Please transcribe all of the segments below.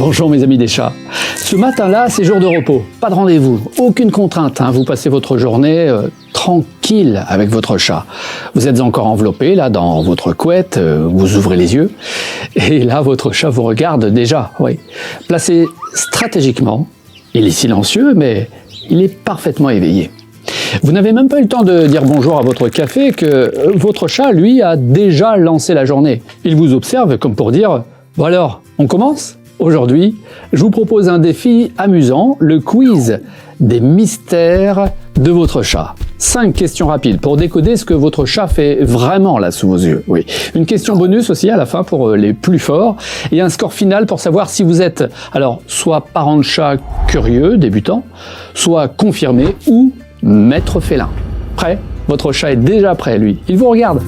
Bonjour mes amis des chats. Ce matin-là, c'est jour de repos, pas de rendez-vous, aucune contrainte. Vous passez votre journée tranquille avec votre chat. Vous êtes encore enveloppé là dans votre couette, vous ouvrez les yeux et là votre chat vous regarde déjà. Oui. Placé stratégiquement, il est silencieux mais il est parfaitement éveillé. Vous n'avez même pas eu le temps de dire bonjour à votre café que votre chat, lui, a déjà lancé la journée. Il vous observe comme pour dire « Bon alors, on commence ?» Aujourd'hui, je vous propose un défi amusant, le quiz des mystères de votre chat. 5 questions rapides pour décoder ce que votre chat fait vraiment là sous vos yeux. Oui. Une question bonus aussi à la fin pour les plus forts et un score final pour savoir si vous êtes alors soit parent de chat curieux, débutant, soit confirmé ou maître félin. Prêt? Votre chat est déjà prêt, lui. Il vous regarde.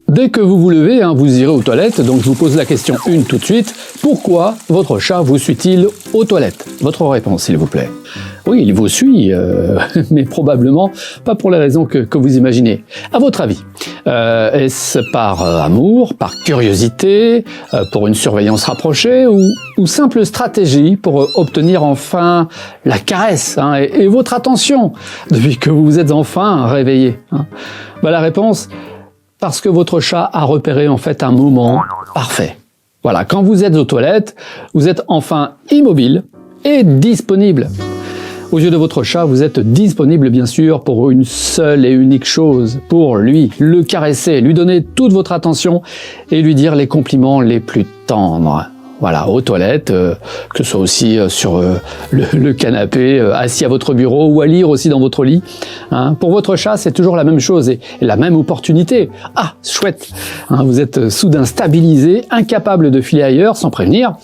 Dès que vous vous levez, vous irez aux toilettes, donc je vous pose la question 1 tout de suite. Pourquoi votre chat vous suit-il aux toilettes? Votre réponse, s'il vous plaît. Oui, il vous suit, mais probablement pas pour les raisons que vous imaginez. À votre avis, est-ce par amour, par curiosité, pour une surveillance rapprochée ou simple stratégie pour obtenir enfin la caresse et votre attention depuis que vous vous êtes enfin réveillé? La réponse, parce que votre chat a repéré en fait un moment parfait. Voilà, quand vous êtes aux toilettes, vous êtes enfin immobile et disponible. Aux yeux de votre chat, vous êtes disponible bien sûr pour une seule et unique chose, pour lui, le caresser, lui donner toute votre attention et lui dire les compliments les plus tendres. Voilà, aux toilettes, que ce soit aussi sur le canapé, assis à votre bureau ou à lire aussi dans votre lit. Pour votre chat, c'est toujours la même chose et la même opportunité. Ah, chouette, vous êtes soudain stabilisé, incapable de filer ailleurs sans prévenir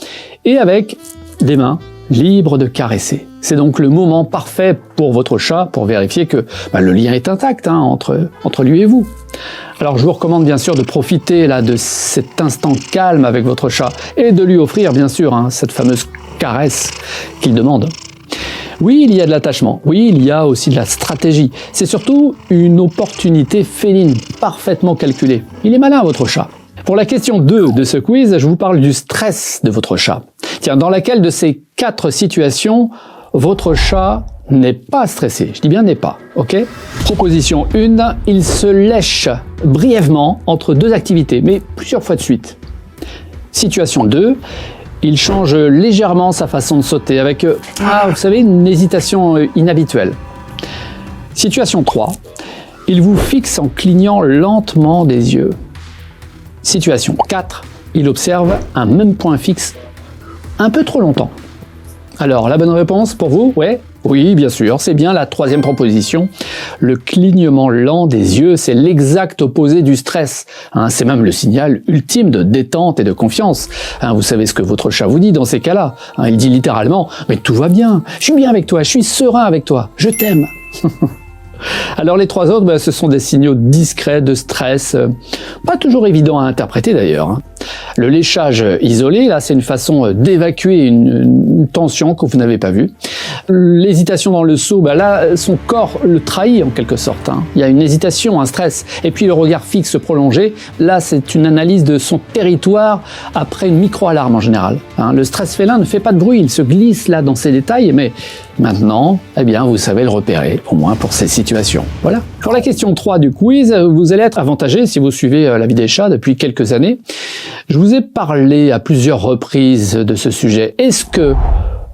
et avec des mains libres de caresser. C'est donc le moment parfait pour votre chat pour vérifier que le lien est intact entre lui et vous. Alors je vous recommande bien sûr de profiter là de cet instant calme avec votre chat et de lui offrir bien sûr cette fameuse caresse qu'il demande. Oui, il y a de l'attachement, oui, il y a aussi de la stratégie. C'est surtout une opportunité féline parfaitement calculée. Il est malin votre chat. Pour la question 2 de ce quiz, je vous parle du stress de votre chat. Tiens, dans laquelle de ces 4 situations votre chat n'est pas stressé? Je dis bien n'est pas, ok? Proposition 1, il se lèche brièvement entre 2 activités, mais plusieurs fois de suite. Situation 2, il change légèrement sa façon de sauter avec, vous savez, une hésitation inhabituelle. Situation 3, il vous fixe en clignant lentement des yeux. Situation 4, il observe un même point fixe un peu trop longtemps. Alors, la bonne réponse pour vous, ouais? Oui, bien sûr, c'est bien la 3e proposition. Le clignement lent des yeux, c'est l'exact opposé du stress. C'est même le signal ultime de détente et de confiance. Vous savez ce que votre chat vous dit dans ces cas-là. Il dit littéralement « Mais tout va bien, je suis bien avec toi, je suis serein avec toi, je t'aime ». Alors les 3 autres, ce sont des signaux discrets de stress, pas toujours évidents à interpréter d'ailleurs. Le léchage isolé, là, c'est une façon d'évacuer une tension que vous n'avez pas vue. L'hésitation dans le seau, là, son corps le trahit en quelque sorte. Il y a une hésitation, un stress. Et puis le regard fixe prolongé, là, c'est une analyse de son territoire après une micro-alarme en général. Le stress félin ne fait pas de bruit, il se glisse là dans ces détails, mais maintenant, vous savez le repérer, au moins pour ces situations. Voilà. Pour la question 3 du quiz, vous allez être avantagé si vous suivez La Vie des chats depuis quelques années. Je vous ai parlé à plusieurs reprises de ce sujet. Est-ce que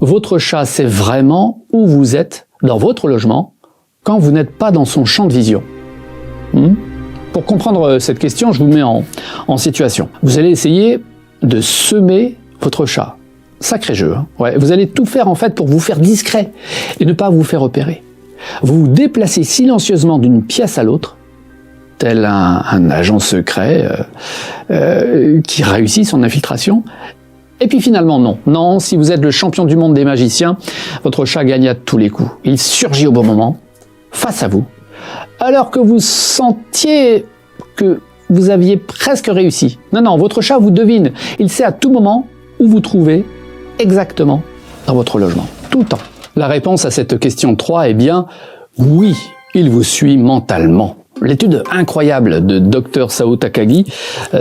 votre chat sait vraiment où vous êtes dans votre logement quand vous n'êtes pas dans son champ de vision? Pour comprendre cette question, je vous mets en situation. Vous allez essayer de semer votre chat. Sacré jeu, Ouais, vous allez tout faire en fait pour vous faire discret et ne pas vous faire repérer. Vous vous déplacez silencieusement d'une pièce à l'autre, tel un agent secret qui réussit son infiltration. Et puis finalement, non, si vous êtes le champion du monde des magiciens, votre chat gagne à tous les coups. Il surgit au bon moment, face à vous, alors que vous sentiez que vous aviez presque réussi. Non, votre chat vous devine. Il sait à tout moment où vous trouvez exactement dans votre logement, tout le temps. La réponse à cette question 3 est bien oui, il vous suit mentalement. L'étude incroyable de Dr Sao Takagi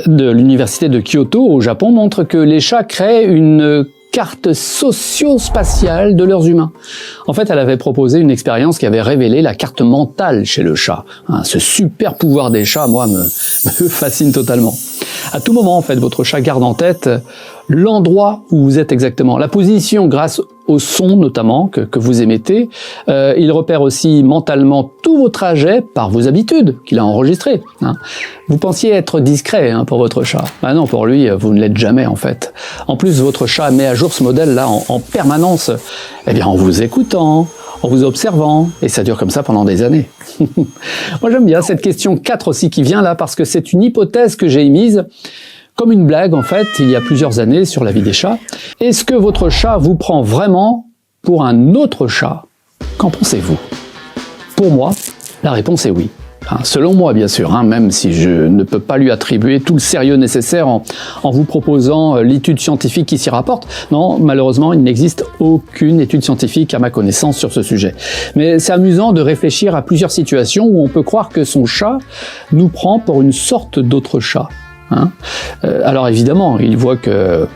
de l'université de Kyoto au Japon montre que les chats créent une carte socio-spatiale de leurs humains. En fait, elle avait proposé une expérience qui avait révélé la carte mentale chez le chat. Ce super pouvoir des chats, moi, me fascine totalement. À tout moment, en fait, votre chat garde en tête l'endroit où vous êtes exactement, la position grâce au son notamment que vous émettez. Il repère aussi mentalement tous vos trajets par vos habitudes qu'il a enregistrées. Vous pensiez être discret pour votre chat. Ah non, pour lui, vous ne l'êtes jamais en fait. En plus, votre chat met à jour ce modèle-là en permanence, en vous écoutant, en vous observant, et ça dure comme ça pendant des années. Moi j'aime bien cette question 4 aussi qui vient là, parce que c'est une hypothèse que j'ai émise comme une blague en fait, il y a plusieurs années sur la vie des chats. Est-ce que votre chat vous prend vraiment pour un autre chat? Qu'en pensez-vous? Pour moi, la réponse est oui. Selon moi, bien sûr, même si je ne peux pas lui attribuer tout le sérieux nécessaire en vous proposant l'étude scientifique qui s'y rapporte. Non, malheureusement, il n'existe aucune étude scientifique à ma connaissance sur ce sujet. Mais c'est amusant de réfléchir à plusieurs situations où on peut croire que son chat nous prend pour une sorte d'autre chat. Alors évidemment, il voit que,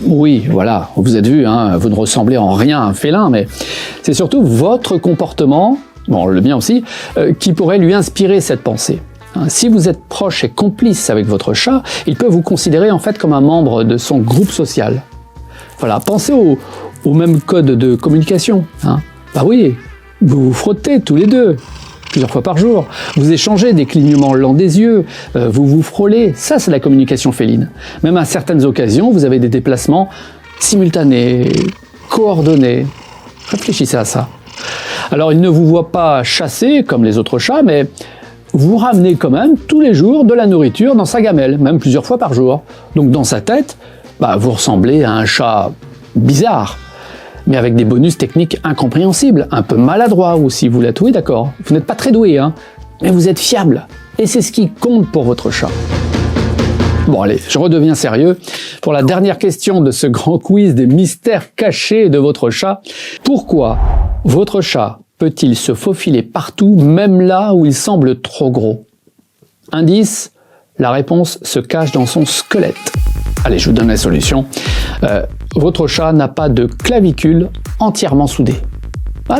oui, voilà, vous êtes vu, vous ne ressemblez en rien à un félin, mais c'est surtout votre comportement, bon, le mien aussi, qui pourrait lui inspirer cette pensée. Si vous êtes proche et complice avec votre chat, il peut vous considérer en fait comme un membre de son groupe social. Voilà, pensez au même code de communication. Bah oui, vous vous frottez tous les deux, plusieurs fois par jour, vous échangez des clignements lents des yeux, vous vous frôlez, ça c'est la communication féline. Même à certaines occasions, vous avez des déplacements simultanés, coordonnés. Réfléchissez à ça. Alors il ne vous voit pas chasser comme les autres chats, mais vous ramenez quand même tous les jours de la nourriture dans sa gamelle, même plusieurs fois par jour. Donc dans sa tête, vous ressemblez à un chat bizarre, mais avec des bonus techniques incompréhensibles, un peu maladroit aussi, vous l'êtes, oui d'accord, vous n'êtes pas très doué, mais vous êtes fiable, et c'est ce qui compte pour votre chat. Bon allez, je redeviens sérieux. Pour la dernière question de ce grand quiz des mystères cachés de votre chat, pourquoi votre chat peut-il se faufiler partout, même là où il semble trop gros? Indice, la réponse se cache dans son squelette. Allez, je vous donne la solution. Votre chat n'a pas de clavicule entièrement soudée.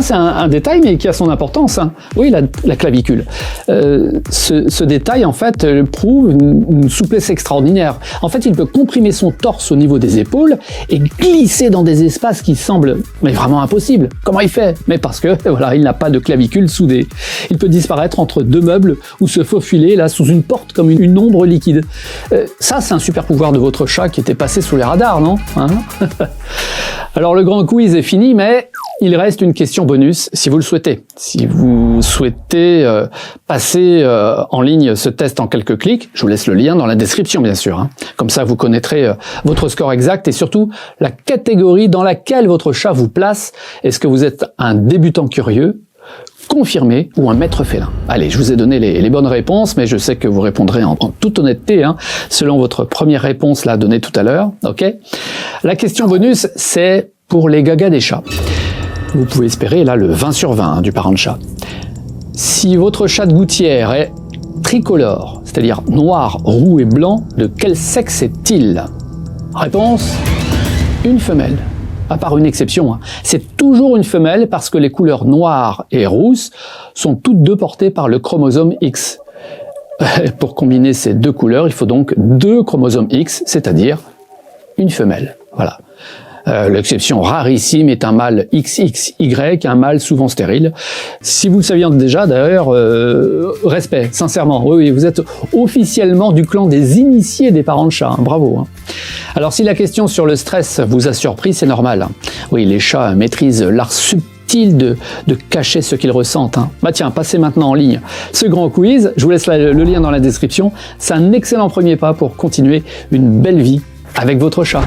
C'est un détail, mais qui a son importance. Oui, la clavicule. Ce détail, en fait, prouve une souplesse extraordinaire. En fait, il peut comprimer son torse au niveau des épaules et glisser dans des espaces qui semblent vraiment impossibles. Comment il fait? Mais parce que, voilà, il n'a pas de clavicule soudée. Il peut disparaître entre deux meubles ou se faufiler, là, sous une porte comme une ombre liquide. Ça, c'est un super pouvoir de votre chat qui était passé sous les radars, non? Alors, le grand quiz est fini, mais il reste une question bonus si vous le souhaitez. Si vous souhaitez passer en ligne ce test en quelques clics, je vous laisse le lien dans la description bien sûr. Comme ça vous connaîtrez votre score exact et surtout la catégorie dans laquelle votre chat vous place. Est-ce que vous êtes un débutant curieux, confirmé ou un maître félin? Allez, je vous ai donné les bonnes réponses, mais je sais que vous répondrez en toute honnêteté, selon votre première réponse là donnée tout à l'heure. Ok. La question bonus, c'est pour les gagas des chats. Vous pouvez espérer là le 20 sur 20 du parent de chat. Si votre chat de gouttière est tricolore, c'est-à-dire noir, roux et blanc, de quel sexe est-il? Réponse, une femelle. À part une exception, c'est toujours une femelle parce que les couleurs noires et rousses sont toutes deux portées par le chromosome X. Pour combiner ces deux couleurs, il faut donc deux chromosomes X, c'est-à-dire une femelle. Voilà. L'exception rarissime est un mâle XXY, un mâle souvent stérile. Si vous le saviez déjà, d'ailleurs, respect, sincèrement. Oui, vous êtes officiellement du clan des initiés des parents de chat. Bravo. Alors, si la question sur le stress vous a surpris, c'est normal. Oui, les chats maîtrisent l'art subtil de cacher ce qu'ils ressentent. Tiens, passez maintenant en ligne ce grand quiz. Je vous laisse le lien dans la description. C'est un excellent premier pas pour continuer une belle vie avec votre chat.